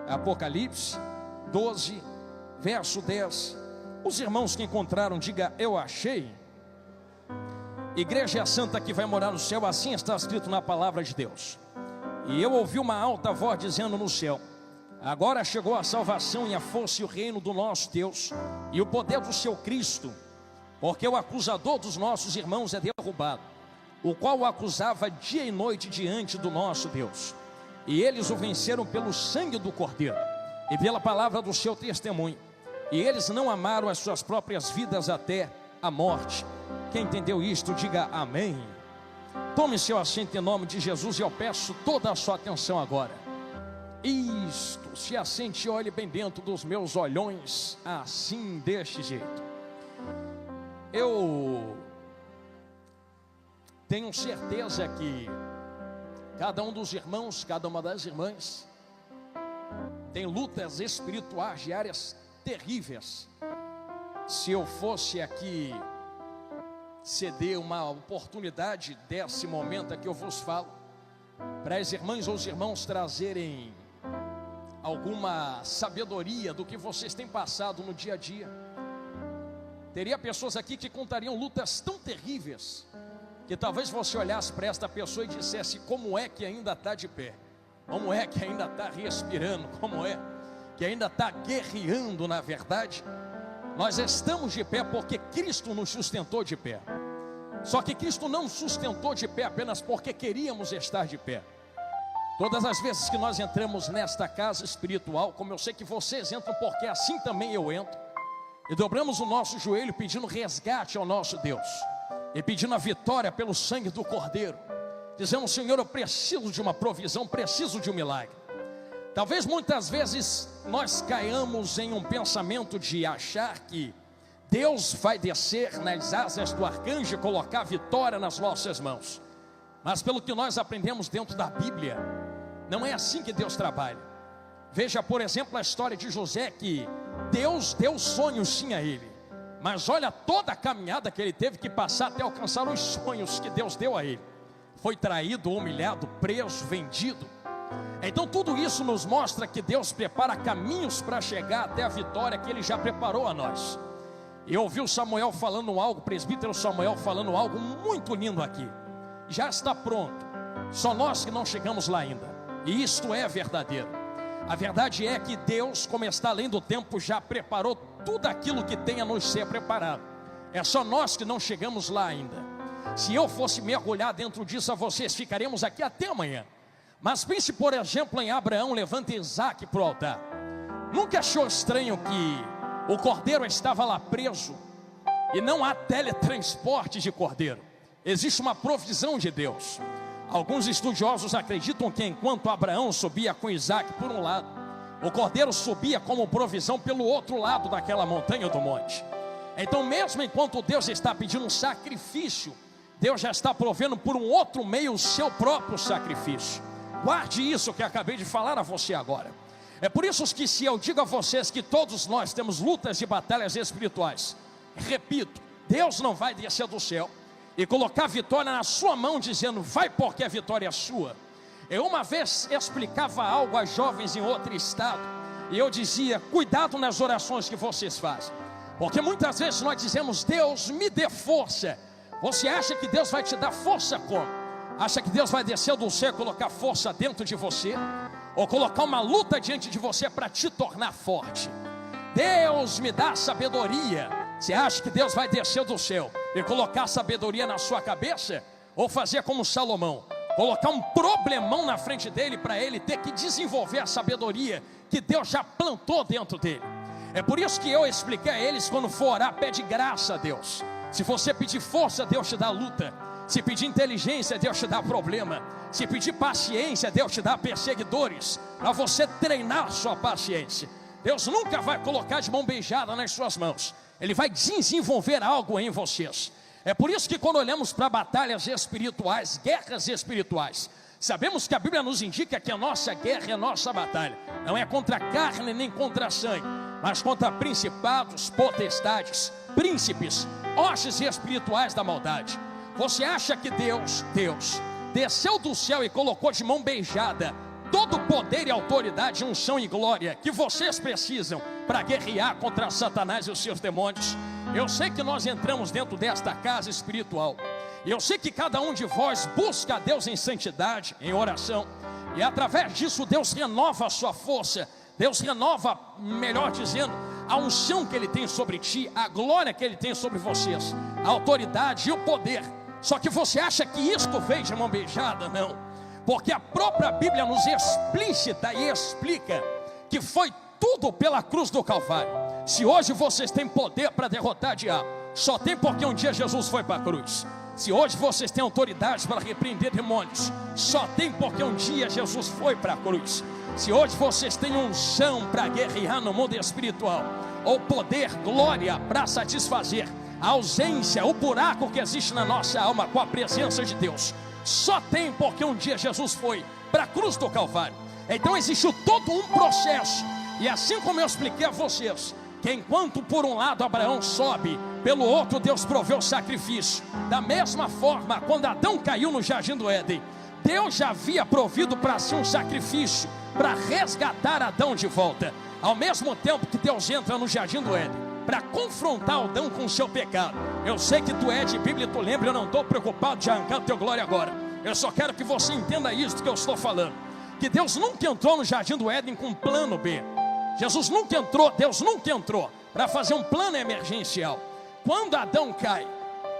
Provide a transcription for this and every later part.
Apocalipse 12, verso 10. Os irmãos que encontraram, diga: eu achei. Igreja santa que vai morar no céu, assim está escrito na palavra de Deus. E eu ouvi uma alta voz dizendo no céu: agora chegou a salvação e a força e o reino do nosso Deus e o poder do seu Cristo, porque o acusador dos nossos irmãos é derrubado, o qual o acusava dia e noite diante do nosso Deus. E eles o venceram pelo sangue do Cordeiro e pela palavra do seu testemunho, e eles não amaram as suas próprias vidas até a morte. Quem entendeu isto, diga amém. Tome seu assento em nome de Jesus, e eu peço toda a sua atenção agora. Isto, se assente e olhe bem dentro dos meus olhões, assim, deste jeito. Eu tenho certeza que cada um dos irmãos, cada uma das irmãs tem lutas espirituais diárias terríveis. Se eu fosse aqui ceder uma oportunidade desse momento aqui eu vos falo, para as irmãs ou os irmãos trazerem alguma sabedoria do que vocês têm passado no dia a dia, teria pessoas aqui que contariam lutas tão terríveis, que talvez você olhasse para esta pessoa e dissesse: como é que ainda está de pé? Como é que ainda está respirando? Como é que ainda está guerreando? Na verdade, nós estamos de pé porque Cristo nos sustentou de pé. Só que Cristo não nos sustentou de pé apenas porque queríamos estar de pé. Todas as vezes que nós entramos nesta casa espiritual, como eu sei que vocês entram, porque assim também eu entro, e dobramos o nosso joelho pedindo resgate ao nosso Deus, e pedindo a vitória pelo sangue do Cordeiro, dizendo: Senhor, eu preciso de uma provisão, preciso de um milagre. Talvez muitas vezes nós caiamos em um pensamento de achar que Deus vai descer nas asas do arcanjo e colocar a vitória nas nossas mãos. Mas pelo que nós aprendemos dentro da Bíblia, não é assim que Deus trabalha. Veja, por exemplo, a história de José, que Deus deu sonhos sim a ele, mas olha toda a caminhada que ele teve que passar até alcançar os sonhos que Deus deu a ele. Foi traído, humilhado, preso, vendido. Então tudo isso nos mostra que Deus prepara caminhos para chegar até a vitória que Ele já preparou a nós. Eu ouvi o Samuel falando algo, o presbítero Samuel falando algo muito lindo aqui. Já está pronto, só nós que não chegamos lá ainda. E isto é verdadeiro. A verdade é que Deus, como está além do tempo, já preparou tudo aquilo que tem a nos ser preparado. É só nós que não chegamos lá ainda. Se eu fosse mergulhar dentro disso, a vocês ficaremos aqui até amanhã. Mas pense, por exemplo, em Abraão levando Isaac para o altar. Nunca achou estranho que o cordeiro estava lá preso e não há teletransporte de cordeiro? Existe uma provisão de Deus. Alguns estudiosos acreditam que enquanto Abraão subia com Isaac por um lado, o cordeiro subia como provisão pelo outro lado daquela montanha do monte. Então mesmo enquanto Deus está pedindo um sacrifício, Deus já está provendo por um outro meio o seu próprio sacrifício. Guarde isso que acabei de falar a você agora. É por isso que se eu digo a vocês que todos nós temos lutas e batalhas espirituais, repito, Deus não vai descer do céu e colocar a vitória na sua mão dizendo: vai porque a vitória é sua. Eu uma vez explicava algo a jovens em outro estado, e eu dizia: cuidado nas orações que vocês fazem, porque muitas vezes nós dizemos: Deus me dê força. Você acha que Deus vai te dar força como? Acha que Deus vai descer do céu e colocar força dentro de você? Ou colocar uma luta diante de você para te tornar forte? Deus me dá sabedoria. Você acha que Deus vai descer do céu e colocar sabedoria na sua cabeça? Ou fazer como Salomão, colocar um problemão na frente dele para ele ter que desenvolver a sabedoria que Deus já plantou dentro dele? É por isso que eu expliquei a eles: quando for orar, pede graça a Deus. Se você pedir força, Deus te dá luta. Se pedir inteligência, Deus te dá problema. Se pedir paciência, Deus te dá perseguidores, para você treinar sua paciência. Deus nunca vai colocar de mão beijada nas suas mãos. Ele vai desenvolver algo em vocês. É por isso que quando olhamos para batalhas espirituais, guerras espirituais, sabemos que a Bíblia nos indica que a nossa guerra, a nossa batalha, não é contra a carne nem contra a sangue, mas contra principados, potestades, príncipes, hostes espirituais da maldade. Você acha que Deus desceu do céu e colocou de mão beijada todo o poder e autoridade, unção e glória que vocês precisam para guerrear contra Satanás e os seus demônios. Eu sei que nós entramos dentro desta casa espiritual, e eu sei que cada um de vós busca a Deus em santidade, em oração, e através disso Deus renova a sua força, Deus renova, melhor dizendo, a unção que Ele tem sobre ti, a glória que Ele tem sobre vocês, a autoridade e o poder. Só que você acha que isto veio de mão beijada? Não, porque a própria Bíblia nos explicita e explica que foi tudo pela cruz do Calvário. Se hoje vocês têm poder para derrotar o diabo, só tem porque um dia Jesus foi para a cruz. Se hoje vocês têm autoridade para repreender demônios, só tem porque um dia Jesus foi para a cruz. Se hoje vocês têm unção para guerrear no mundo espiritual, ou poder, glória para satisfazer a ausência, o buraco que existe na nossa alma com a presença de Deus, só tem porque um dia Jesus foi para a cruz do Calvário. Então existe todo um processo, e assim como eu expliquei a vocês, que enquanto por um lado Abraão sobe, pelo outro Deus proveu o sacrifício. Da mesma forma, quando Adão caiu no jardim do Éden, Deus já havia provido para si um sacrifício para resgatar Adão de volta. Ao mesmo tempo que Deus entra no jardim do Éden para confrontar Adão com o seu pecado. Eu sei que tu é de Bíblia, tu lembra, eu não estou preocupado de arrancar a tua glória agora. Eu só quero que você entenda isso que eu estou falando, que Deus nunca entrou no jardim do Éden com um plano B. Jesus nunca entrou, Deus nunca entrou para fazer um plano emergencial. Quando Adão cai,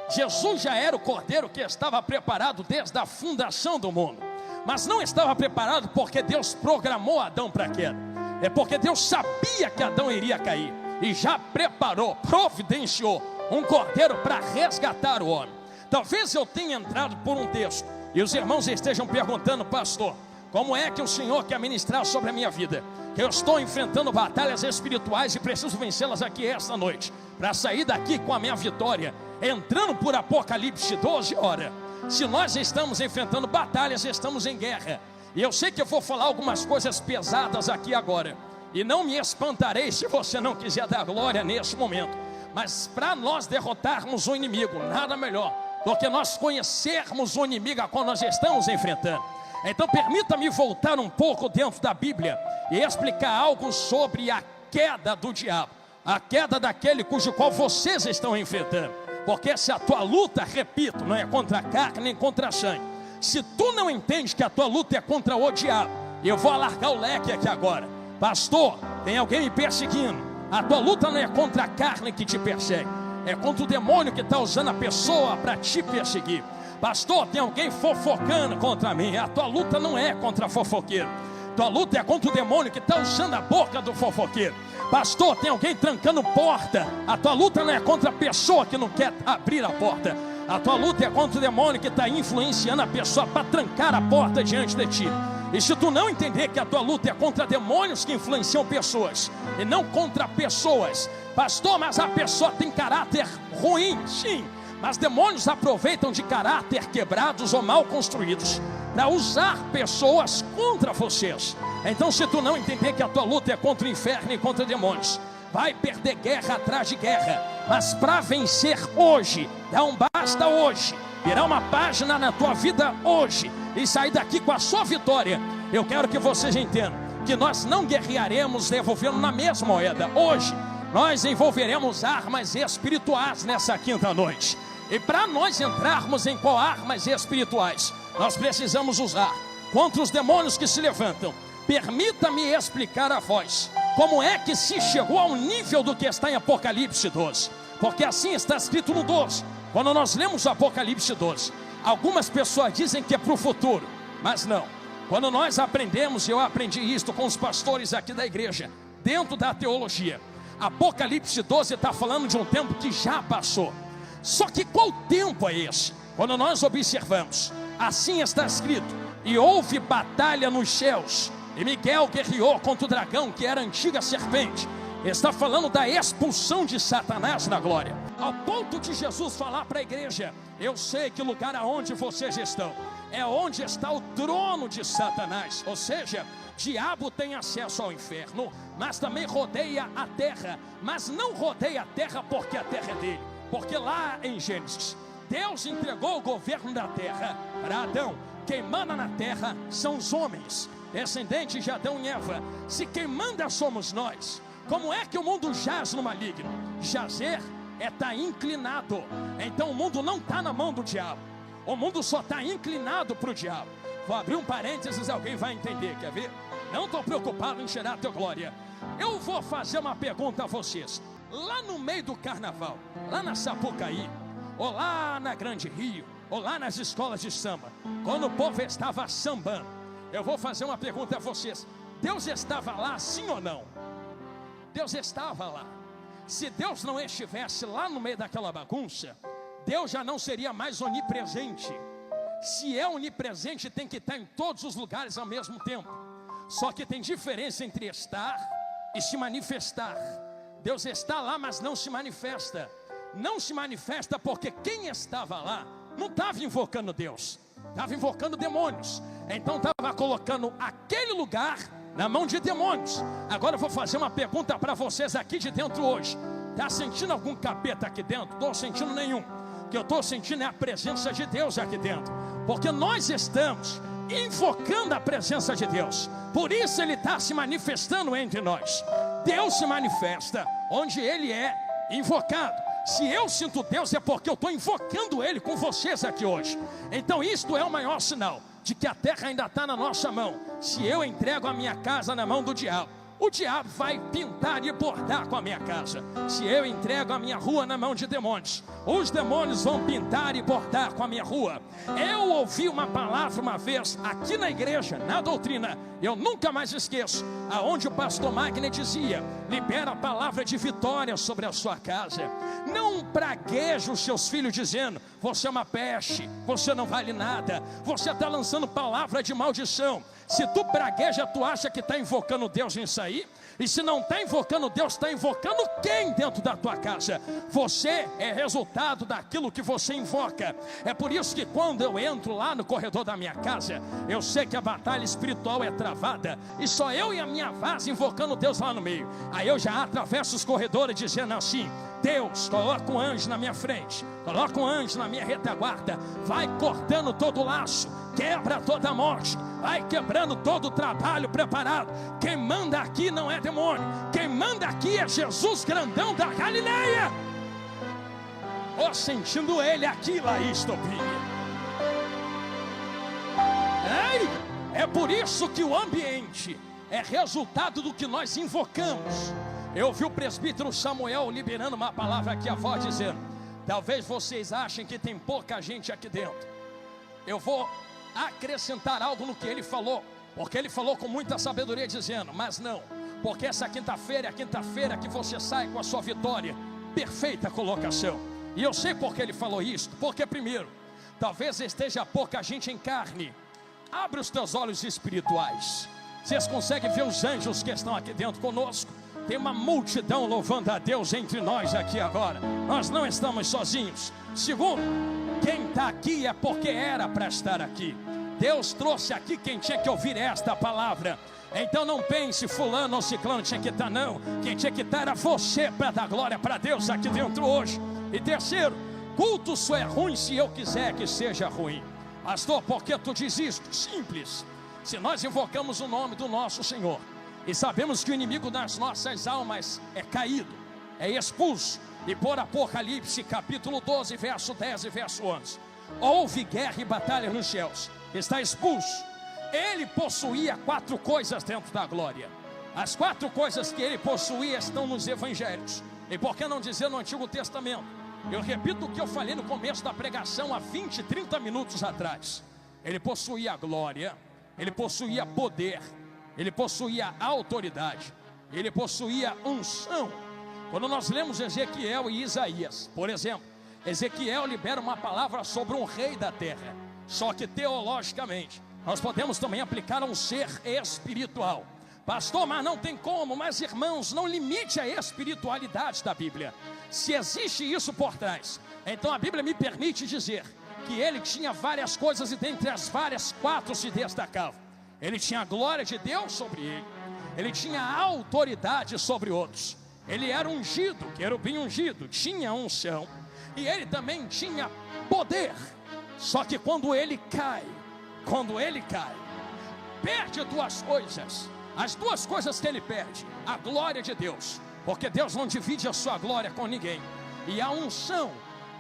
Jesus já era o cordeiro que estava preparado desde a fundação do mundo. Mas não estava preparado porque Deus programou Adão para a queda. É porque Deus sabia que Adão iria cair e já preparou, providenciou um cordeiro para resgatar o homem. Talvez eu tenha entrado por um texto e os irmãos estejam perguntando: pastor, como é que o Senhor quer ministrar sobre a minha vida? Eu estou enfrentando batalhas espirituais e preciso vencê-las aqui esta noite, para sair daqui com a minha vitória, entrando por Apocalipse 12. Ora, se nós estamos enfrentando batalhas, estamos em guerra. E eu sei que eu vou falar algumas coisas pesadas aqui agora, e não me espantarei se você não quiser dar glória nesse momento. Mas para nós derrotarmos o inimigo, nada melhor do que nós conhecermos o inimigo a qual nós estamos enfrentando. Então permita-me voltar um pouco dentro da Bíblia e explicar algo sobre a queda do diabo, a queda daquele cujo qual vocês estão enfrentando. Porque se a tua luta, repito, não é contra a carne nem contra a sangue, se tu não entende que a tua luta é contra o diabo, eu vou alargar o leque aqui agora. Pastor, tem alguém me perseguindo. A tua luta não é contra a carne que te persegue, é contra o demônio que está usando a pessoa para te perseguir. Pastor, tem alguém fofocando contra mim. A tua luta não é contra fofoqueiro, tua luta é contra o demônio que está usando a boca do fofoqueiro. Pastor, tem alguém trancando porta. A tua luta não é contra a pessoa que não quer abrir a porta, a tua luta é contra o demônio que está influenciando a pessoa para trancar a porta diante de ti. E se tu não entender que a tua luta é contra demônios que influenciam pessoas e não contra pessoas, pastor, mas a pessoa tem caráter ruim, sim, mas demônios aproveitam de caráter quebrados ou mal construídos para usar pessoas contra vocês. Então, se tu não entender que a tua luta é contra o inferno e contra demônios, vai perder guerra atrás de guerra. Mas para vencer hoje, não basta hoje, virar uma página na tua vida hoje e sair daqui com a sua vitória. Eu quero que vocês entendam que nós não guerrearemos devolvendo na mesma moeda. Hoje nós envolveremos armas espirituais nessa quinta noite. E para nós entrarmos em qual armas espirituais nós precisamos usar contra os demônios que se levantam, permita-me explicar a vós como é que se chegou ao nível do que está em Apocalipse 12. Porque assim está escrito no 12. Quando nós lemos o Apocalipse 12, algumas pessoas dizem que é para o futuro, mas não. Quando nós aprendemos, eu aprendi isso com os pastores aqui da igreja, dentro da teologia, Apocalipse 12 está falando de um tempo que já passou. Só que qual tempo é esse? Quando nós observamos, assim está escrito: e houve batalha nos céus, e Miguel guerreou contra o dragão, que era a antiga serpente. Está falando da expulsão de Satanás na glória, ao ponto de Jesus falar para a igreja: eu sei que o lugar aonde vocês estão é onde está o trono de Satanás. Ou seja, diabo tem acesso ao inferno, mas também rodeia a terra. Mas não rodeia a terra porque a terra é dele, porque lá em Gênesis, Deus entregou o governo da terra para Adão. Quem manda na terra são os homens. descendentes de Adão e Eva, se quem manda somos nós, como é que o mundo jaz no maligno? Jazer é estar inclinado. Então o mundo não está na mão do diabo, o mundo só está inclinado para o diabo. Vou abrir um parênteses, alguém vai entender, quer ver? Não estou preocupado em tirar a tua glória. Eu vou fazer uma pergunta a vocês. Lá no meio do carnaval, lá na Sapucaí, ou lá na Grande Rio, ou lá nas escolas de samba, quando o povo estava sambando, eu vou fazer uma pergunta a vocês. Deus estava lá, sim ou não? Deus estava lá. Se Deus não estivesse lá no meio daquela bagunça, Deus já não seria mais onipresente. Se é onipresente, tem que estar em todos os lugares ao mesmo tempo. Só que tem diferença entre estar e se manifestar. Deus está lá, mas não se manifesta. Não se manifesta porque quem estava lá não estava invocando Deus, estava invocando demônios. Então estava colocando aquele lugar na mão de demônios. Agora eu vou fazer uma pergunta para vocês aqui de dentro hoje. Está sentindo algum capeta aqui dentro? Estou sentindo nenhum. O que eu estou sentindo é a presença de Deus aqui dentro, porque nós estamos invocando a presença de Deus. Por isso Ele está se manifestando entre nós. Deus se manifesta onde Ele é invocado. Se eu sinto Deus é porque eu estou invocando Ele com vocês aqui hoje. Então isto é o maior sinal de que a terra ainda está na nossa mão. Se eu entrego a minha casa na mão do diabo, o diabo vai pintar e bordar com a minha casa. Se eu entrego a minha rua na mão de demônios, os demônios vão pintar e bordar com a minha rua. Eu ouvi uma palavra uma vez aqui na igreja, na doutrina, eu nunca mais esqueço, aonde o pastor Magner dizia: libera a palavra de vitória sobre a sua casa. Não pragueje os seus filhos dizendo: você é uma peste, você não vale nada, você está lançando palavra de maldição. Se tu pragueja, tu acha que está invocando Deus nisso aí? E se não está invocando Deus, está invocando quem dentro da tua casa? Você é resultado daquilo que você invoca. É por isso que quando eu entro lá no corredor da minha casa, eu sei que a batalha espiritual é travada, e só eu e a minha vaza invocando Deus lá no meio. Aí eu já atravesso os corredores dizendo assim: Deus, coloca um anjo na minha frente, coloca um anjo na minha retaguarda, vai cortando todo o laço, quebra toda a morte, vai quebrando todo o trabalho preparado. Quem manda aqui não é demônio, quem manda aqui é Jesus grandão da Galileia. Ó, sentindo Ele aqui, Laís Topinha. É por isso que o ambiente é resultado do que nós invocamos. Eu vi o presbítero Samuel liberando uma palavra aqui, a voz dizendo: talvez vocês achem que tem pouca gente aqui dentro. Eu vou acrescentar algo no que ele falou, porque ele falou com muita sabedoria, dizendo: mas não, porque essa quinta-feira é a quinta-feira que você sai com a sua vitória. Perfeita colocação. E eu sei porque ele falou isso. Porque primeiro, talvez esteja pouca gente em carne. Abre os teus olhos espirituais. Vocês conseguem ver os anjos que estão aqui dentro conosco? Tem uma multidão louvando a Deus entre nós aqui agora. Nós não estamos sozinhos. Segundo, quem está aqui é porque era para estar aqui. Deus trouxe aqui quem tinha que ouvir esta palavra. Então não pense fulano ou ciclano tinha que estar, não. Quem tinha que estar era você, para dar glória para Deus aqui dentro hoje. E terceiro, culto só é ruim se eu quiser que seja ruim. Pastor, por que tu diz isto? Simples. Se nós invocamos o nome do nosso Senhor e sabemos que o inimigo das nossas almas é caído, é expulso, e por Apocalipse capítulo 12, verso 10 e verso 11, houve guerra e batalha nos céus, está expulso. Ele possuía 4 coisas dentro da glória. As 4 coisas que ele possuía estão nos evangelhos. E por que não dizer no Antigo Testamento? Eu repito o que eu falei no começo da pregação há 20, 30 minutos atrás. Ele possuía glória, ele possuía poder, ele possuía autoridade, ele possuía unção. Quando nós lemos Ezequiel e Isaías, por exemplo, Ezequiel libera uma palavra sobre um rei da terra. Só que teologicamente nós podemos também aplicar a um ser espiritual. Pastor, mas não tem como. Mas irmãos, não limite a espiritualidade da Bíblia. Se existe isso por trás, então a Bíblia me permite dizer que ele tinha várias coisas, e dentre as várias, 4 se destacavam. Ele tinha a glória de Deus sobre ele, ele tinha a autoridade sobre outros, ele era ungido, querubim ungido, tinha unção, e ele também tinha poder. Só que quando ele cai, perde duas coisas. As duas coisas que ele perde: a glória de Deus, porque Deus não divide a sua glória com ninguém, e a unção.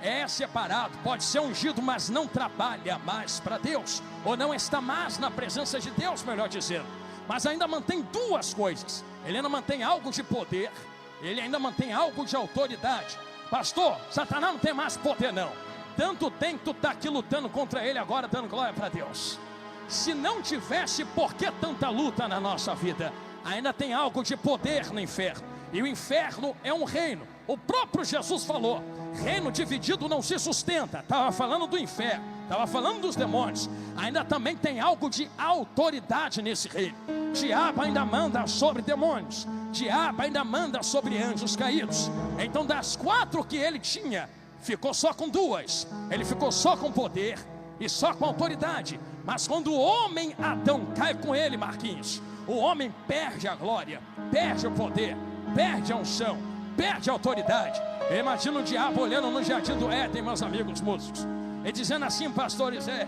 É separado, pode ser ungido, mas não trabalha mais para Deus, ou não está mais na presença de Deus, melhor dizendo. Mas ainda mantém duas coisas: ele ainda mantém algo de poder, ele ainda mantém algo de autoridade. Pastor, Satanás não tem mais poder não. Tanto tem que tu está aqui lutando contra ele agora, dando glória para Deus. Se não tivesse, por que tanta luta na nossa vida? Ainda tem algo de poder no inferno, e o inferno é um reino. O próprio Jesus falou: reino dividido não se sustenta. Estava falando do inferno, estava falando dos demônios. Ainda também tem algo de autoridade nesse reino. Diabo ainda manda sobre demônios, diabo ainda manda sobre anjos caídos. Então das 4 que ele tinha, ficou só com 2. Ele ficou só com poder e só com autoridade. Mas quando o homem Adão cai com ele, Marquinhos, o homem perde a glória, perde o poder, perde a unção, perde a autoridade. Eu imagino o diabo olhando no jardim do Éden, meus amigos músicos, e dizendo assim: pastor Zé,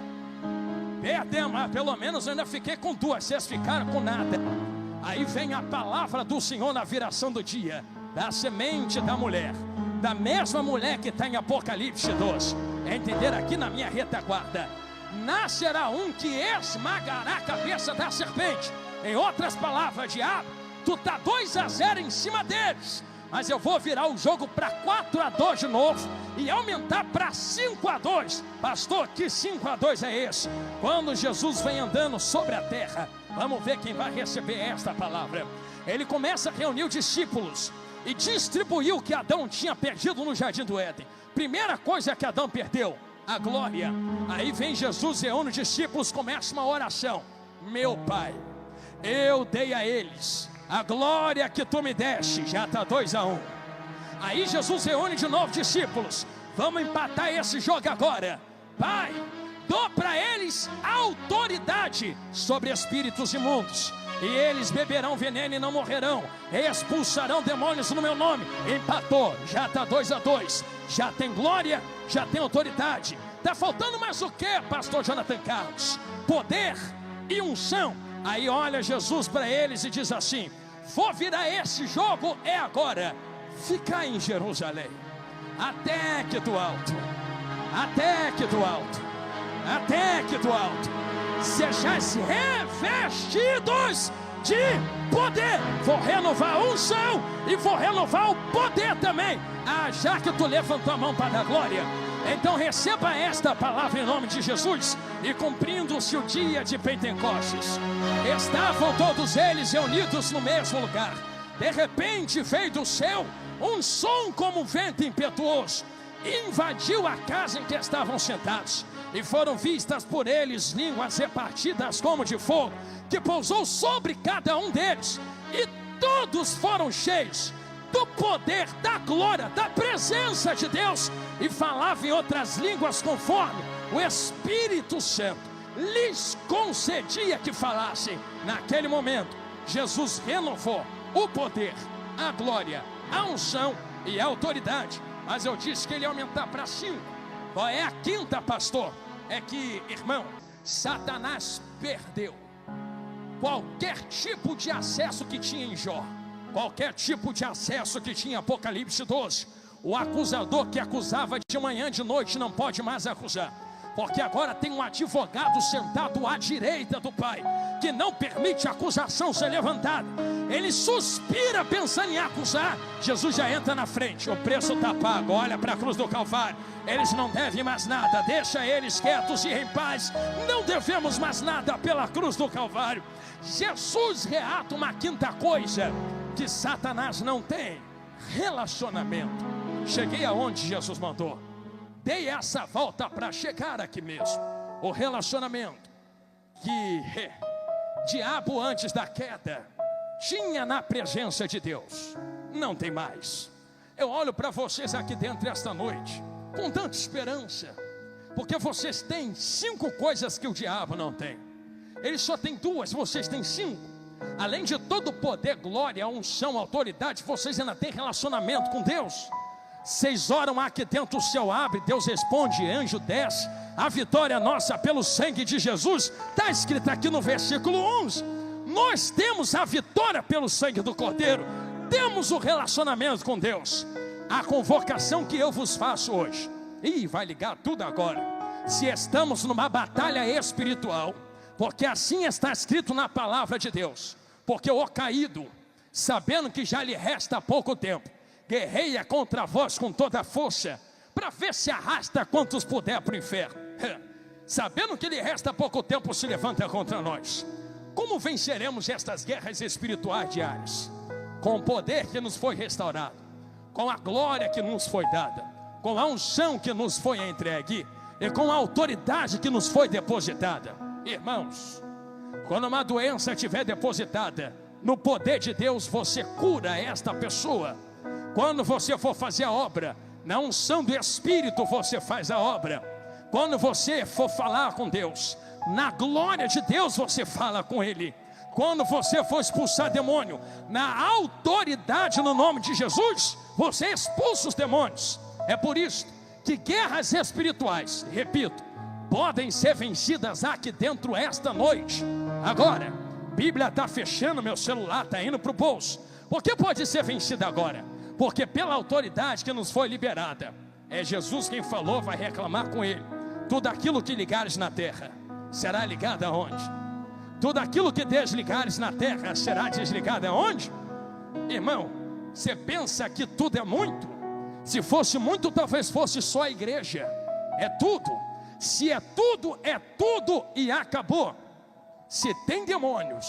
perdemos, mas pelo menos eu ainda fiquei com 2, vocês ficaram com nada. Aí vem a palavra do Senhor na viração do dia, da semente da mulher, da mesma mulher que está em Apocalipse 12. É entender aqui na minha retaguarda: nascerá um que esmagará a cabeça da serpente. Em outras palavras, diabo, tu está 2-0 em cima deles, mas eu vou virar o jogo para 4-2 de novo e aumentar para 5-2. Pastor, que 5-2 é esse? Quando Jesus vem andando sobre a terra, vamos ver quem vai receber esta palavra. Ele começa a reunir os discípulos e distribuir o que Adão tinha perdido no jardim do Éden. Primeira coisa que Adão perdeu: a glória. Aí vem Jesus, reúne os discípulos, começa uma oração: meu Pai, eu dei a eles a glória que tu me deste. Já está 2-1. Aí Jesus reúne de novo discípulos: vamos empatar esse jogo agora. Pai, dou para eles autoridade sobre espíritos imundos, e eles beberão veneno e não morrerão, expulsarão demônios no meu nome. Empatou, já está 2-2. Já tem glória, já tem autoridade. Está faltando mais o que, pastor Jonathan Carlos? Poder e unção. Aí olha Jesus para eles e diz assim: vou virar esse jogo, é agora. Ficar em Jerusalém até que do alto, até que do alto, até que do alto sejais revestidos de poder. Vou renovar a unção e vou renovar o poder também. Já que tu levantou a mão para dar glória, então receba esta palavra em nome de Jesus. E cumprindo-se o dia de Pentecostes, estavam todos eles reunidos no mesmo lugar. De repente veio do céu um som como um vento impetuoso, invadiu a casa em que estavam sentados, e foram vistas por eles línguas repartidas como de fogo, que pousou sobre cada um deles, e todos foram cheios do poder, da glória, da presença de Deus, e falavam em outras línguas conforme o Espírito Santo lhes concedia que falassem. Naquele momento, Jesus renovou o poder, a glória, a unção e a autoridade. Mas eu disse que ele ia aumentar para 5. Qual é a 5ª, pastor? É que, irmão, Satanás perdeu qualquer tipo de acesso que tinha em Jó, qualquer tipo de acesso que tinha em Apocalipse 12. O acusador que acusava de manhã e de noite não pode mais acusar, porque agora tem um advogado sentado à direita do Pai, que não permite a acusação ser levantada. Ele suspira pensando em acusar, Jesus já entra na frente: o preço está pago, olha para a cruz do Calvário, eles não devem mais nada, deixa eles quietos e em paz, não devemos mais nada pela cruz do Calvário. Jesus reata uma 5ª coisa que Satanás não tem: relacionamento. Cheguei aonde Jesus mandou, dei essa volta para chegar aqui mesmo. O relacionamento que diabo antes da queda tinha na presença de Deus, não tem mais. Eu olho para vocês aqui dentro esta noite com tanta esperança, porque vocês têm 5 coisas que o diabo não tem. Ele só tem 2, vocês têm 5. Além de todo o poder, glória, unção, autoridade, vocês ainda têm relacionamento com Deus. Vocês oram aqui dentro, o céu abre, Deus responde, anjo desce. A vitória é nossa pelo sangue de Jesus. Está escrito aqui no versículo 11. Nós temos a vitória pelo sangue do Cordeiro. Temos o relacionamento com Deus. A convocação que eu vos faço hoje, vai ligar tudo agora. Se estamos numa batalha espiritual, porque assim está escrito na palavra de Deus. Porque o caído, sabendo que já lhe resta pouco tempo, guerreia contra vós com toda a força, para ver se arrasta quantos puder para o inferno. Sabendo que lhe resta pouco tempo, se levanta contra nós. Como venceremos estas guerras espirituais diárias? Com o poder que nos foi restaurado, com a glória que nos foi dada, com a unção que nos foi entregue e com a autoridade que nos foi depositada. Irmãos, quando uma doença estiver depositada, no poder de Deus você cura esta pessoa. Quando você for fazer a obra, na unção do Espírito você faz a obra. Quando você for falar com Deus, na glória de Deus você fala com Ele. Quando você for expulsar demônio, na autoridade no nome de Jesus, você expulsa os demônios. É por isso que guerras espirituais, repito, podem ser vencidas aqui dentro esta noite. Agora, a Bíblia está fechando, meu celular está indo para o bolso. Por que pode ser vencida agora? Porque pela autoridade que nos foi liberada, é Jesus quem falou, vai reclamar com Ele. Tudo aquilo que ligares na terra, será ligado aonde? Tudo aquilo que desligares na terra, será desligado aonde? Irmão, você pensa que tudo é muito? Se fosse muito, talvez fosse só a igreja. É tudo. Se é tudo e acabou. Se tem demônios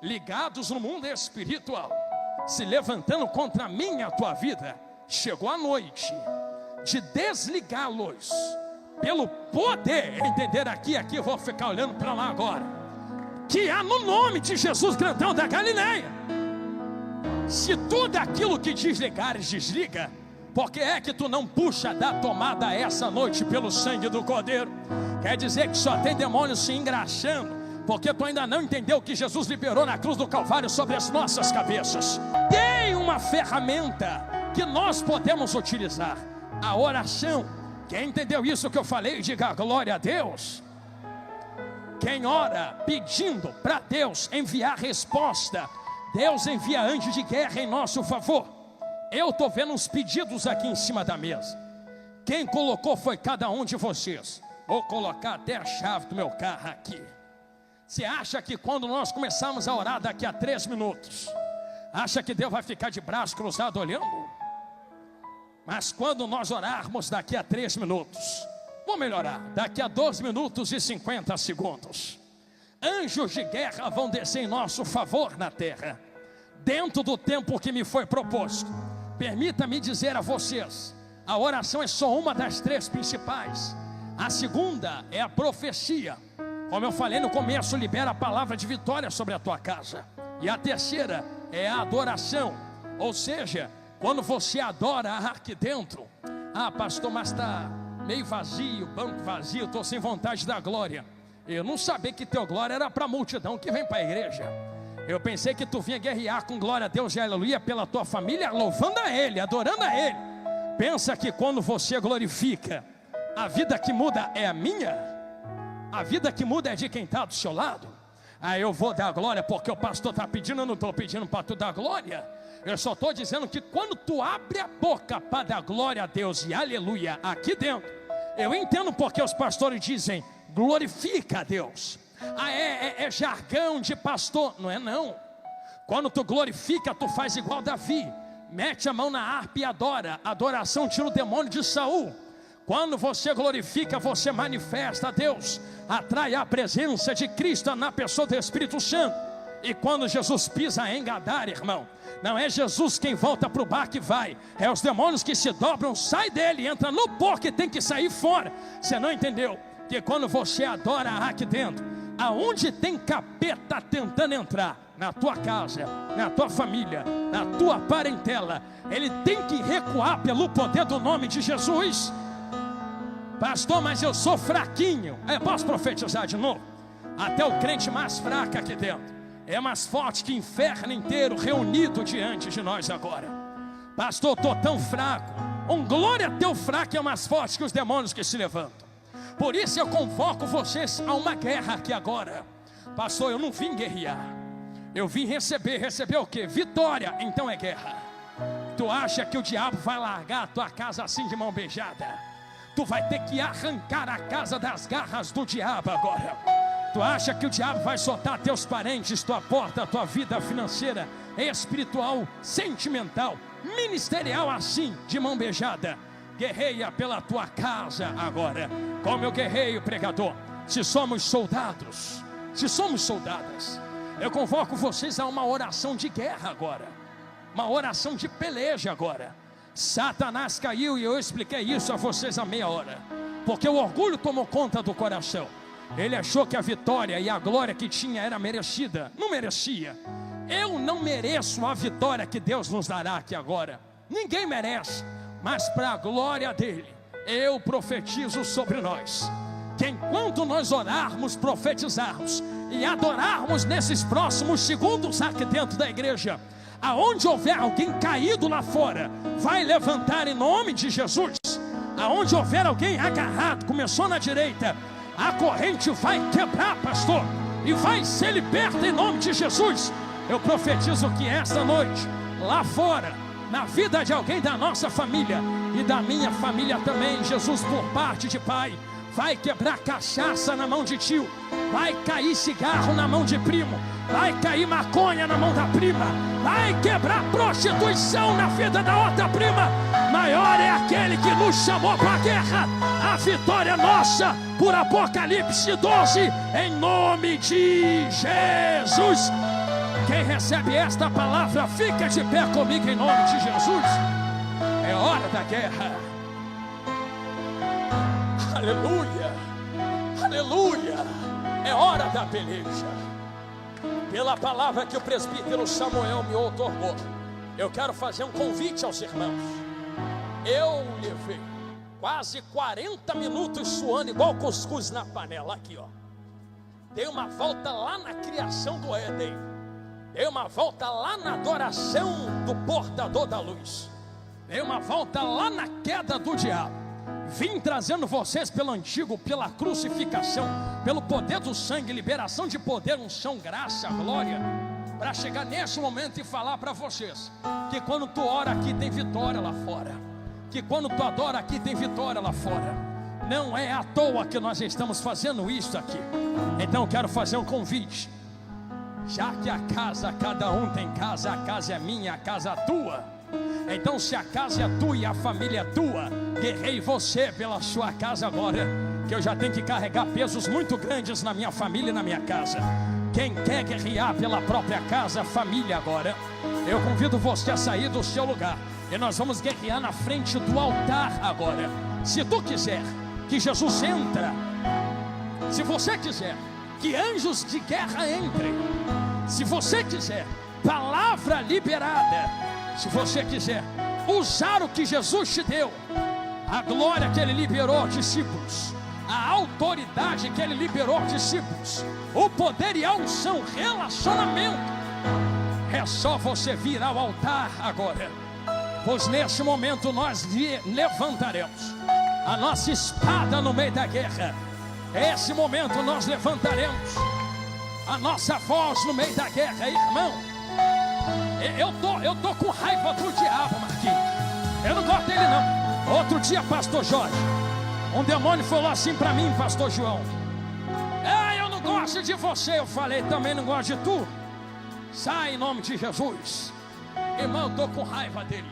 ligados no mundo espiritual, se levantando contra mim e a tua vida, chegou a noite de desligá-los pelo poder. Entender aqui eu vou ficar olhando para lá agora, que há no nome de Jesus grandão da Galileia. Se tudo aquilo que desligares, desliga. Porque é que tu não puxa da tomada essa noite pelo sangue do Cordeiro? Quer dizer que só tem demônio se engraxando, porque tu ainda não entendeu o que Jesus liberou na cruz do Calvário sobre as nossas cabeças. Tem uma ferramenta que nós podemos utilizar: a oração. Quem entendeu isso que eu falei, diga glória a Deus. Quem ora pedindo para Deus enviar resposta, Deus envia anjo de guerra em nosso favor. Eu estou vendo uns pedidos aqui em cima da mesa. Quem colocou foi cada um de vocês. Vou colocar até a chave do meu carro aqui. Você acha que quando nós começarmos a orar daqui a 3 minutos, acha que Deus vai ficar de braço cruzado olhando? Mas quando nós orarmos daqui a 3 minutos, vou melhorar, daqui a 2 minutos e 50 segundos, anjos de guerra vão descer em nosso favor na terra, dentro do tempo que me foi proposto. Permita-me dizer a vocês, a oração é só uma das 3 principais. A segunda é a profecia. Como eu falei no começo, libera a palavra de vitória sobre a tua casa. E a terceira é a adoração. Ou seja, quando você adora aqui dentro, pastor, mas está meio vazio, banco vazio, estou sem vontade da glória. Eu não sabia que teu glória era para a multidão que vem para a igreja. Eu pensei que tu vinha guerrear com glória a Deus e aleluia pela tua família, louvando a Ele, adorando a Ele. Pensa que quando você glorifica, a vida que muda é a minha? A vida que muda é de quem está do seu lado? Eu vou dar glória porque o pastor está pedindo, eu não estou pedindo para tu dar glória. Eu só estou dizendo que quando tu abre a boca para dar glória a Deus e aleluia aqui dentro, eu entendo porque os pastores dizem, glorifica a Deus. É jargão de pastor. Não é não. Quando tu glorifica, tu faz igual Davi, mete a mão na harpa e adora. Adoração tira o demônio de Saul. Quando você glorifica, você manifesta a Deus, atrai a presença de Cristo na pessoa do Espírito Santo. E quando Jesus pisa em Gadara, irmão, não é Jesus quem volta para o bar que vai, é os demônios que se dobram, sai dele, entra no porco e tem que sair fora. Você não entendeu? Que quando você adora aqui dentro, aonde tem capeta tentando entrar, na tua casa, na tua família, na tua parentela, ele tem que recuar pelo poder do nome de Jesus. Pastor, mas eu sou fraquinho. Posso profetizar de novo? Até o crente mais fraco aqui dentro é mais forte que o inferno inteiro reunido diante de nós agora. Pastor, estou tão fraco Um glória teu fraco é mais forte que os demônios que se levantam. Por isso eu convoco vocês a uma guerra aqui agora. Pastor, eu não vim guerrear, eu vim receber o quê? Vitória. Então é guerra. Tu acha que o diabo vai largar a tua casa assim de mão beijada? Tu vai ter que arrancar a casa das garras do diabo agora. Tu acha que o diabo vai soltar teus parentes, tua porta, tua vida financeira, espiritual, sentimental, ministerial assim, de mão beijada? Guerreia pela tua casa agora. Como eu guerreio, pregador? Se somos soldados, se somos soldadas, eu convoco vocês a uma oração de guerra agora, uma oração de peleja agora. Satanás caiu e eu expliquei isso a vocês há meia hora, porque o orgulho tomou conta do coração. Ele achou que a vitória e a glória que tinha era merecida. Não merecia. Eu não mereço a vitória que Deus nos dará aqui agora. Ninguém merece. Mas para a glória dele, eu profetizo sobre nós, que enquanto nós orarmos, profetizarmos e adorarmos nesses próximos segundos aqui dentro da igreja, aonde houver alguém caído lá fora, vai levantar em nome de Jesus. Aonde houver alguém agarrado, começou na direita, a corrente vai quebrar, pastor, e vai ser liberta em nome de Jesus. Eu profetizo que esta noite, lá fora, na vida de alguém da nossa família e da minha família também, Jesus, por parte de pai, vai quebrar cachaça na mão de tio, vai cair cigarro na mão de primo, vai cair maconha na mão da prima, vai quebrar prostituição na vida da outra prima. Maior é aquele que nos chamou para a guerra. A vitória é nossa, por Apocalipse 12, em nome de Jesus. Quem recebe esta palavra, fica de pé comigo em nome de Jesus. É hora da guerra. Aleluia, aleluia. É hora da peleja. Pela palavra que o presbítero Samuel me outorgou, eu quero fazer um convite aos irmãos. Eu levei quase 40 minutos suando igual cuscuz na panela. Aqui, ó. Dei uma volta lá na criação do Éden. Dei uma volta lá na adoração do portador da luz. Dei uma volta lá na queda do diabo. Vim trazendo vocês pelo antigo, pela crucificação, pelo poder do sangue, liberação de poder, unção, graça, glória, para chegar nesse momento e falar para vocês que quando tu ora aqui tem vitória lá fora, que quando tu adora aqui tem vitória lá fora. Não é à toa que nós estamos fazendo isso aqui. Então eu quero fazer um convite. Já que a casa, cada um tem casa, a casa é minha, a casa é tua. Então se a casa é tua e a família é tua, guerrei você pela sua casa agora, que eu já tenho que carregar pesos muito grandes na minha família e na minha casa. Quem quer guerrear pela própria casa, família agora, eu convido você a sair do seu lugar, e nós vamos guerrear na frente do altar agora. Se tu quiser que Jesus entre, se você quiser que anjos de guerra entrem, se você quiser palavra liberada, se você quiser usar o que Jesus te deu, a glória que Ele liberou aos discípulos, a autoridade que Ele liberou aos discípulos, o poder e a unção, relacionamento, é só você vir ao altar agora, pois neste momento nós levantaremos a nossa espada no meio da guerra. Nesse momento nós levantaremos a nossa voz no meio da guerra, irmão. Eu tô com raiva do diabo, Marquinhos. Eu não gosto dele não. Outro dia, pastor Jorge, um demônio falou assim para mim, pastor João: eu não gosto de você. Eu falei: também não gosto de tu. Sai em nome de Jesus. Irmão, eu tô com raiva dele.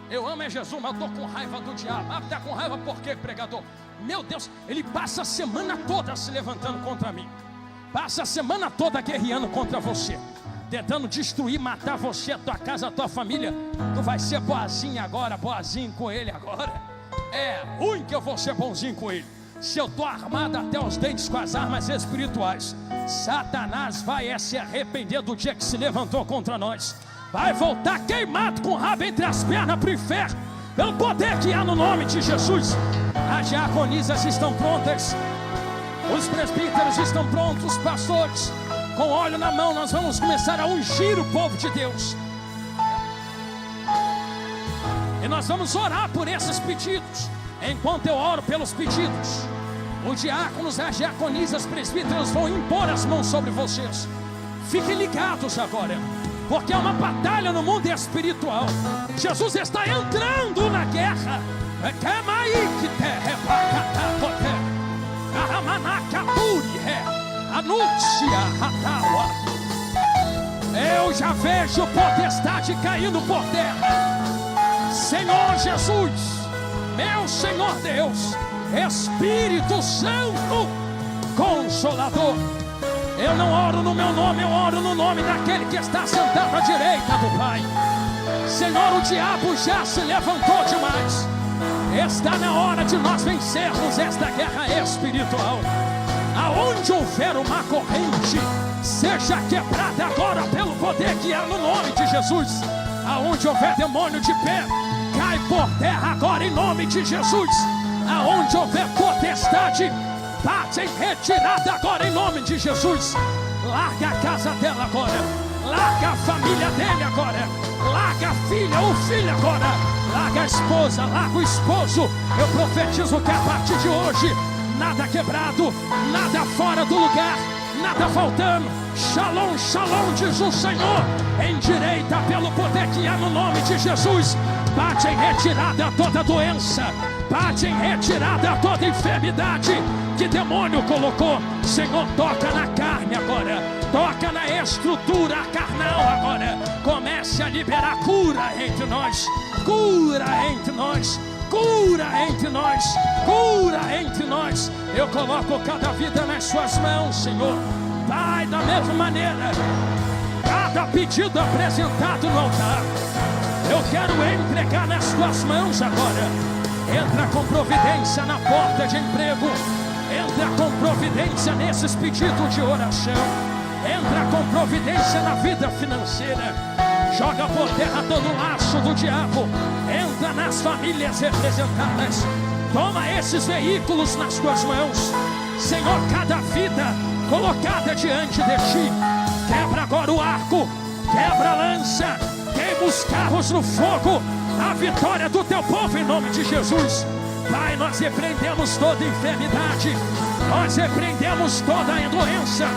Eu amo Jesus, mas eu tô com raiva do diabo. Tá com raiva por quê, pregador? Meu Deus, ele passa a semana toda se levantando contra mim, passa a semana toda guerreando contra você, tentando destruir, matar você, a tua casa, a tua família. Tu vai ser boazinho agora, boazinho com ele agora. É ruim que eu vou ser bonzinho com ele. Se eu estou armado até os dentes com as armas espirituais, Satanás vai se arrepender do dia que se levantou contra nós. Vai voltar queimado com o rabo entre as pernas para o inferno, pelo poder que há no nome de Jesus. As diaconisas estão prontas, os presbíteros estão prontos, os pastores com óleo na mão. Nós vamos começar a ungir o povo de Deus. E nós vamos orar por esses pedidos. Enquanto eu oro pelos pedidos, os diáconos, as diaconisas, presbíteros vão impor as mãos sobre vocês. Fiquem ligados agora, porque é uma batalha no mundo espiritual. Jesus está entrando na guerra. Eu já vejo potestade caindo por terra. Senhor Jesus, meu Senhor Deus, Espírito Santo, Consolador. Eu não oro no meu nome, eu oro no nome daquele que está sentado à direita do Pai. Senhor, o diabo já se levantou demais. Está na hora de nós vencermos esta guerra espiritual. Aonde houver uma corrente, seja quebrada agora pelo poder que há no nome de Jesus. Aonde houver demônio de pé, cai por terra agora em nome de Jesus. Aonde houver potestade, bate em retirada agora em nome de Jesus. Larga a casa dela agora, larga a família dele agora, larga a filha ou filho agora, larga a esposa, larga o esposo. Eu profetizo que a partir de hoje, nada quebrado, nada fora do lugar, nada faltando. Shalom, shalom, diz o Senhor. Endireita pelo poder que há no nome de Jesus. Bate em retirada toda doença, bate em retirada toda enfermidade que demônio colocou. Senhor, toca na carne agora, toca na estrutura carnal agora. Comece a liberar cura entre nós, cura entre nós, cura entre nós, cura entre nós. Eu coloco cada vida nas suas mãos, Senhor. Pai, da mesma maneira, cada pedido apresentado no altar, eu quero entregar nas suas mãos agora. Entra com providência na porta de emprego, entra com providência nesses pedidos de oração, entra com providência na vida financeira. Joga por terra todo o laço do diabo, entra nas famílias representadas. Toma esses veículos nas tuas mãos, Senhor. Cada vida colocada diante de ti, quebra agora o arco, quebra a lança, queima os carros no fogo. A vitória do teu povo em nome de Jesus. Pai, nós repreendemos toda enfermidade, nós repreendemos toda a doença,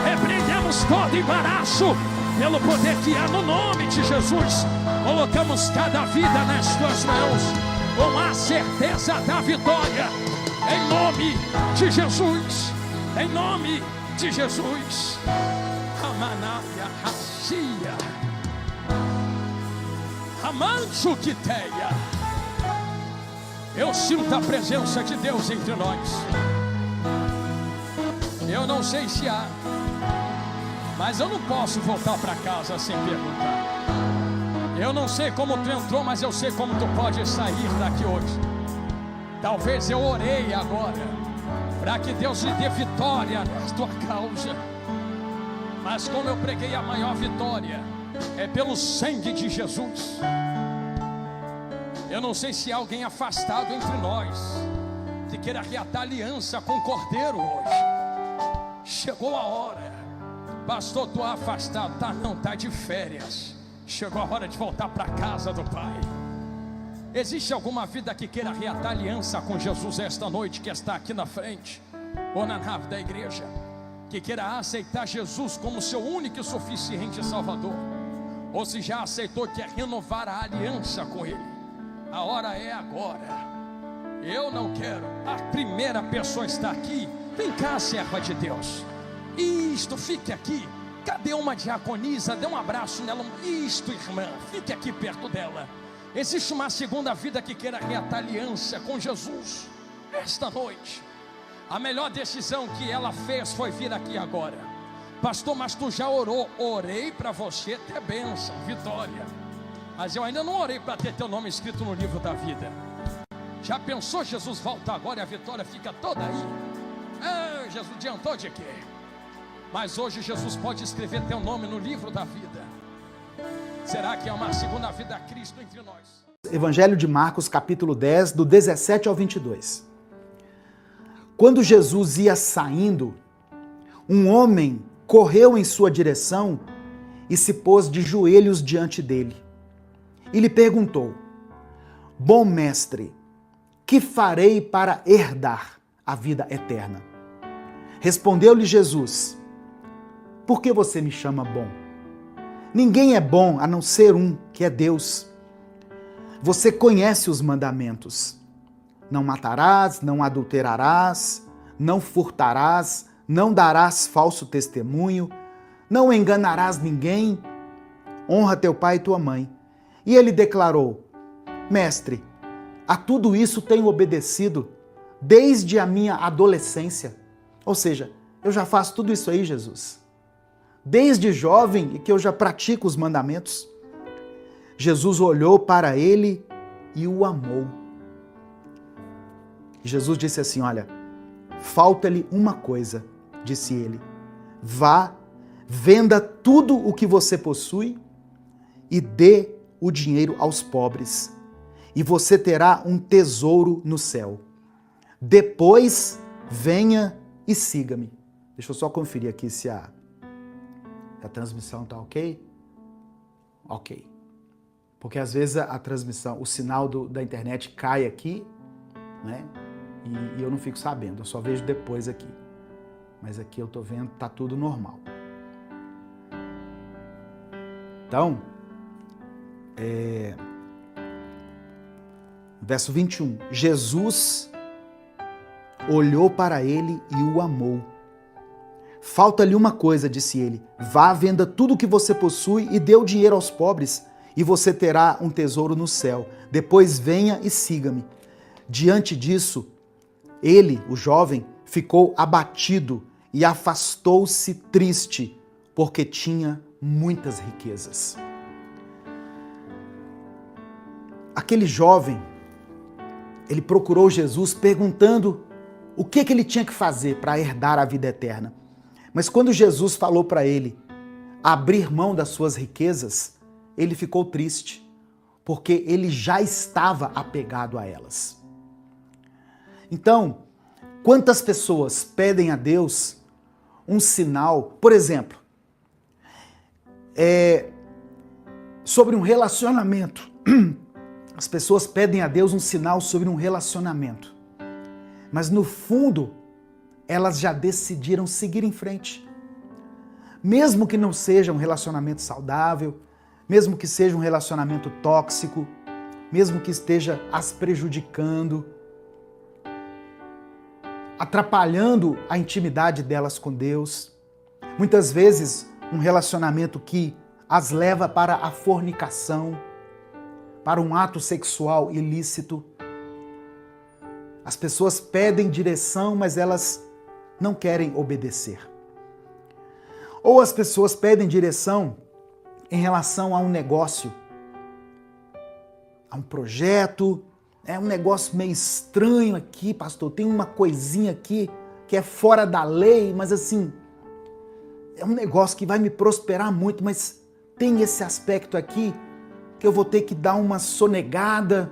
repreendemos todo embaraço, pelo poder que há no nome de Jesus. Colocamos cada vida nas tuas mãos, com a certeza da vitória, em nome de Jesus, em nome de Jesus. Amanaya Racia, Amancho Quiteia. Eu sinto a presença de Deus entre nós. Eu não sei se há, mas eu não posso voltar para casa sem perguntar. Eu não sei como tu entrou, mas eu sei como tu pode sair daqui hoje. Talvez eu orei agora para que Deus lhe dê vitória na tua causa, mas como eu preguei, a maior vitória é pelo sangue de Jesus. Eu não sei se há alguém afastado entre nós que queira reatar aliança com o Cordeiro hoje. Chegou a hora. Pastor, tu afastado. Tá não, tá de férias. Chegou a hora de voltar para a casa do Pai. Existe alguma vida que queira reatar aliança com Jesus esta noite, que está aqui na frente, ou na nave da igreja, que queira aceitar Jesus como seu único e suficiente Salvador, ou se já aceitou, quer renovar a aliança com Ele? A hora é agora. Eu não quero. A primeira pessoa está aqui. Vem cá, serva de Deus. Isto, fique aqui. Cadê uma diaconisa? Dê um abraço nela. Isto, irmã, fique aqui perto dela. Existe uma segunda vida que queira reatar aliança com Jesus esta noite. A melhor decisão que ela fez foi vir aqui agora. Pastor, mas tu já orou? Orei para você ter bênção, vitória, mas eu ainda não orei para ter teu nome escrito no livro da vida. Já pensou, Jesus volta agora e a vitória fica toda aí? Jesus adiantou de quê? Mas hoje Jesus pode escrever teu nome no livro da vida. Será que é uma segunda vida a Cristo entre nós? Evangelho de Marcos, capítulo 10, do 17 ao 22. Quando Jesus ia saindo, um homem correu em sua direção e se pôs de joelhos diante dele. E lhe perguntou: Bom mestre, que farei para herdar a vida eterna? Respondeu-lhe Jesus: por que você me chama bom? Ninguém é bom a não ser um, que é Deus. Você conhece os mandamentos: não matarás, não adulterarás, não furtarás, não darás falso testemunho, não enganarás ninguém, honra teu pai e tua mãe. E ele declarou: mestre, a tudo isso tenho obedecido desde a minha adolescência. Ou seja, eu já faço tudo isso aí, Jesus. Desde jovem que eu já pratico os mandamentos. Jesus olhou para ele e o amou. Jesus disse assim: olha, falta-lhe uma coisa, disse ele. Vá, venda tudo o que você possui e dê o dinheiro aos pobres, e você terá um tesouro no céu. Depois, venha e siga-me. Deixa eu só conferir aqui se a transmissão está ok. Ok. Porque às vezes a transmissão, o sinal da internet cai aqui, né? E eu não fico sabendo, eu só vejo depois aqui. Mas aqui eu tô vendo, tá tudo normal. Então, verso 21. Jesus olhou para ele e o amou. Falta-lhe uma coisa, disse ele. Vá, venda tudo o que você possui e dê o dinheiro aos pobres, e você terá um tesouro no céu. Depois venha e siga-me. Diante disso, ele, o jovem, ficou abatido e afastou-se triste, porque tinha muitas riquezas. Aquele jovem, ele procurou Jesus perguntando o que ele tinha que fazer para herdar a vida eterna. Mas quando Jesus falou para ele abrir mão das suas riquezas, ele ficou triste, porque ele já estava apegado a elas. Então, quantas pessoas pedem a Deus um sinal, por exemplo, sobre um relacionamento. As pessoas pedem a Deus um sinal sobre um relacionamento, mas no fundo, elas já decidiram seguir em frente. Mesmo que não seja um relacionamento saudável, mesmo que seja um relacionamento tóxico, mesmo que esteja as prejudicando, atrapalhando a intimidade delas com Deus. Muitas vezes, um relacionamento que as leva para a fornicação, para um ato sexual ilícito. As pessoas pedem direção, mas elas não querem obedecer. Ou as pessoas pedem direção em relação a um negócio, a um projeto. É um negócio meio estranho aqui, pastor. Tem uma coisinha aqui que é fora da lei, mas assim, é um negócio que vai me prosperar muito, mas tem esse aspecto aqui que eu vou ter que dar uma sonegada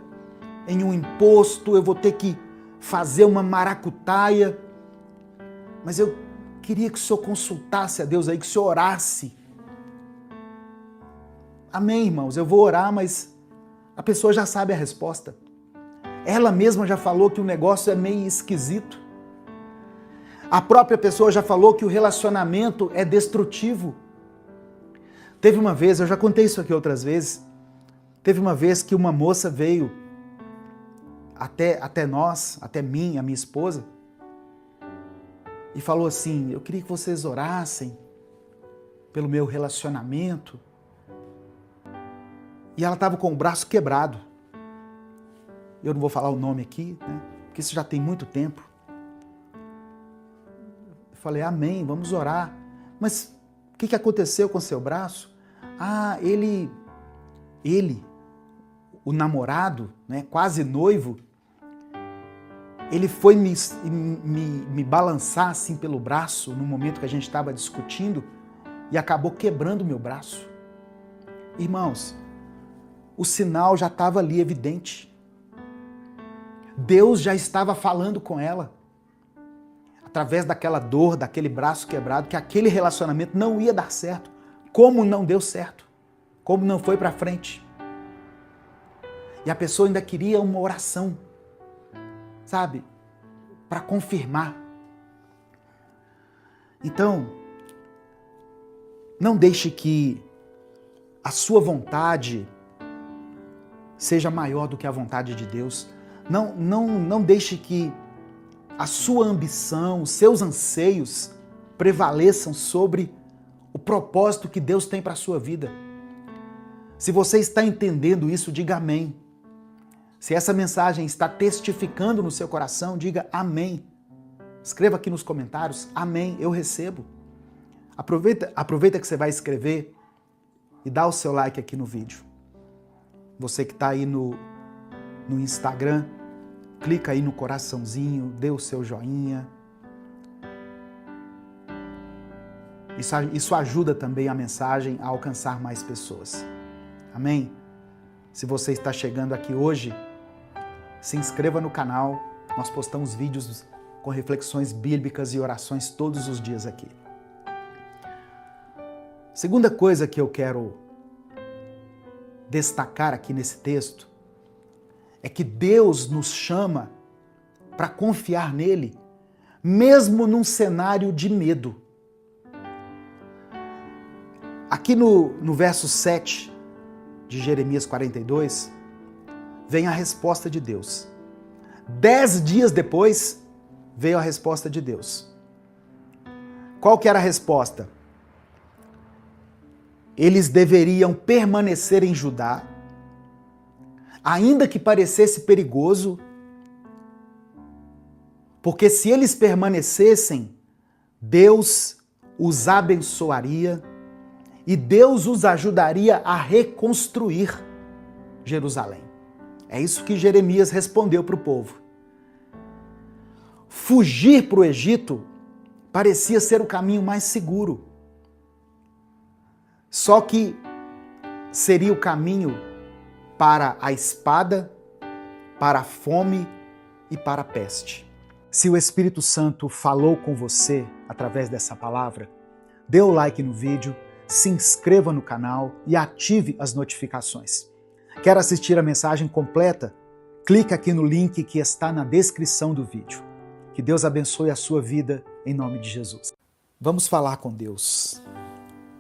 em um imposto, eu vou ter que fazer uma maracutaia. Mas eu queria que o senhor consultasse a Deus aí, que o senhor orasse. Amém, irmãos? Eu vou orar, mas a pessoa já sabe a resposta. Ela mesma já falou que o negócio é meio esquisito. A própria pessoa já falou que o relacionamento é destrutivo. Teve uma vez, eu já contei isso aqui outras vezes, teve uma vez que uma moça veio até nós, até mim, a minha esposa, e falou assim: eu queria que vocês orassem pelo meu relacionamento. E ela estava com o braço quebrado. Eu não vou falar o nome aqui, né? Porque isso já tem muito tempo. Eu falei: amém, vamos orar. Mas o que aconteceu com o seu braço? Ah, ele, o namorado, né, quase noivo, ele foi me balançar assim pelo braço no momento que a gente estava discutindo e acabou quebrando meu braço. Irmãos, o sinal já estava ali evidente. Deus já estava falando com ela, através daquela dor, daquele braço quebrado, que aquele relacionamento não ia dar certo. Como não deu certo? Como não foi para frente? E a pessoa ainda queria uma oração, sabe? Para confirmar. Então, não deixe que a sua vontade seja maior do que a vontade de Deus. Não deixe que a sua ambição, os seus anseios prevaleçam sobre o propósito que Deus tem para a sua vida. Se você está entendendo isso, diga amém. Se essa mensagem está testificando no seu coração, diga amém. Escreva aqui nos comentários, amém, eu recebo. Aproveita que você vai escrever e dá o seu like aqui no vídeo. Você que está aí no Instagram, clica aí no coraçãozinho, dê o seu joinha. Isso ajuda também a mensagem a alcançar mais pessoas. Amém? Se você está chegando aqui hoje, se inscreva no canal. Nós postamos vídeos com reflexões bíblicas e orações todos os dias aqui. Segunda coisa que eu quero destacar aqui nesse texto é que Deus nos chama para confiar nele, mesmo num cenário de medo. Aqui no verso 7 de Jeremias 42, vem a resposta de Deus. 10 dias depois, veio a resposta de Deus. Qual que era a resposta? Eles deveriam permanecer em Judá, ainda que parecesse perigoso, porque se eles permanecessem, Deus os abençoaria e Deus os ajudaria a reconstruir Jerusalém. É isso que Jeremias respondeu para o povo. Fugir para o Egito parecia ser o caminho mais seguro. Só que seria o caminho para a espada, para a fome e para a peste. Se o Espírito Santo falou com você através dessa palavra, dê o like no vídeo, se inscreva no canal e ative as notificações. Quer assistir a mensagem completa? Clique aqui no link que está na descrição do vídeo. Que Deus abençoe a sua vida em nome de Jesus. Vamos falar com Deus.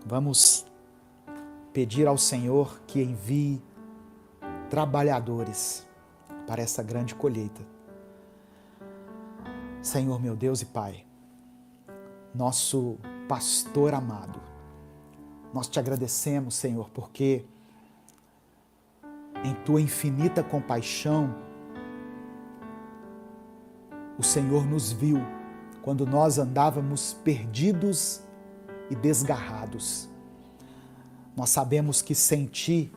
Vamos pedir ao Senhor que envie trabalhadores para essa grande colheita. Senhor, meu Deus e Pai, nosso pastor amado, nós te agradecemos, Senhor, porque em tua infinita compaixão, o Senhor nos viu quando nós andávamos perdidos e desgarrados. Nós sabemos que sem ti,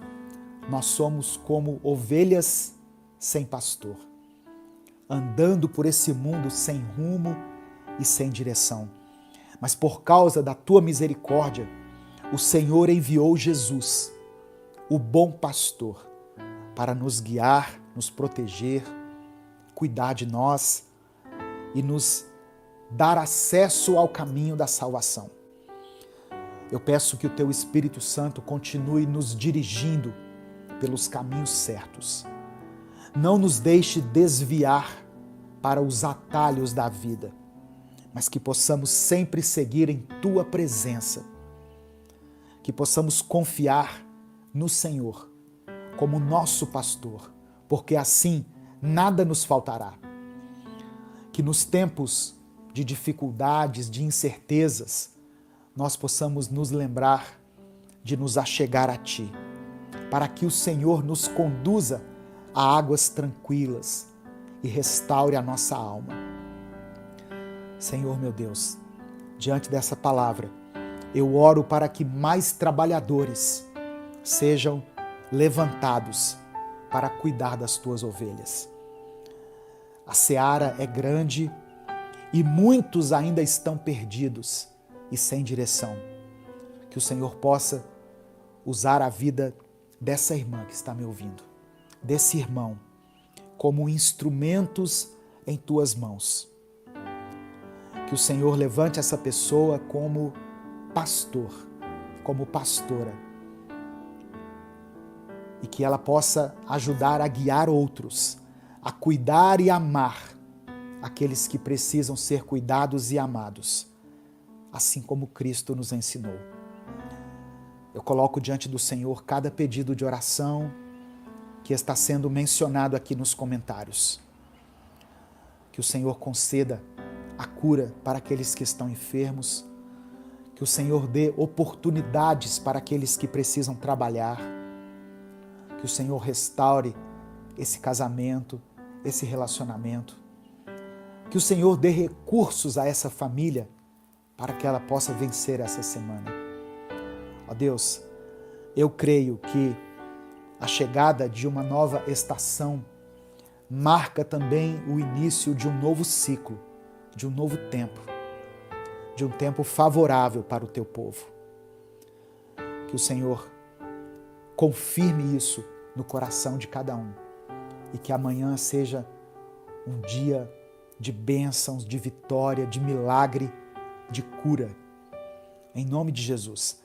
nós somos como ovelhas sem pastor, andando por esse mundo sem rumo e sem direção. Mas por causa da tua misericórdia, o Senhor enviou Jesus, o bom pastor, para nos guiar, nos proteger, cuidar de nós e nos dar acesso ao caminho da salvação. Eu peço que o teu Espírito Santo continue nos dirigindo pelos caminhos certos. Não nos deixe desviar para os atalhos da vida, mas que possamos sempre seguir em tua presença. Que possamos confiar no Senhor como nosso pastor, porque assim nada nos faltará. Que nos tempos de dificuldades, de incertezas, nós possamos nos lembrar de nos achegar a Ti, para que o Senhor nos conduza a águas tranquilas e restaure a nossa alma. Senhor meu Deus, diante dessa palavra, eu oro para que mais trabalhadores sejam levantados para cuidar das tuas ovelhas. A seara é grande e muitos ainda estão perdidos e sem direção. Que o Senhor possa usar a vida dessa irmã que está me ouvindo, desse irmão, como instrumentos em tuas mãos. Que o Senhor levante essa pessoa como pastor, como pastora, e que ela possa ajudar a guiar outros, a cuidar e amar aqueles que precisam ser cuidados e amados, assim como Cristo nos ensinou. Eu coloco diante do Senhor cada pedido de oração que está sendo mencionado aqui nos comentários. Que o Senhor conceda a cura para aqueles que estão enfermos, que o Senhor dê oportunidades para aqueles que precisam trabalhar, que o Senhor restaure esse casamento, esse relacionamento, que o Senhor dê recursos a essa família para que ela possa vencer essa semana. Ó Deus, eu creio que a chegada de uma nova estação marca também o início de um novo ciclo, de um novo tempo, de um tempo favorável para o teu povo. Que o Senhor confirme isso no coração de cada um e que amanhã seja um dia de bênçãos, de vitória, de milagre, de cura. Em nome de Jesus,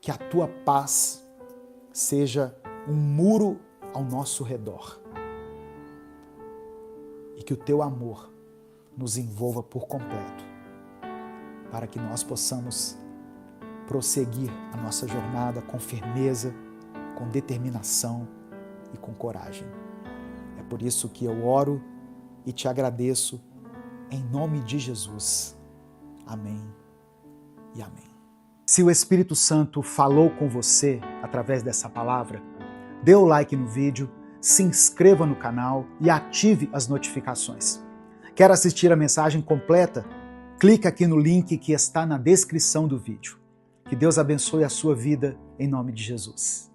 que a tua paz seja um muro ao nosso redor e que o teu amor nos envolva por completo, para que nós possamos prosseguir a nossa jornada com firmeza, com determinação e com coragem. É por isso que eu oro e te agradeço em nome de Jesus. Amém e amém. Se o Espírito Santo falou com você através dessa palavra, dê o like no vídeo, se inscreva no canal e ative as notificações. Quer assistir a mensagem completa? Clique aqui no link que está na descrição do vídeo. Que Deus abençoe a sua vida em nome de Jesus.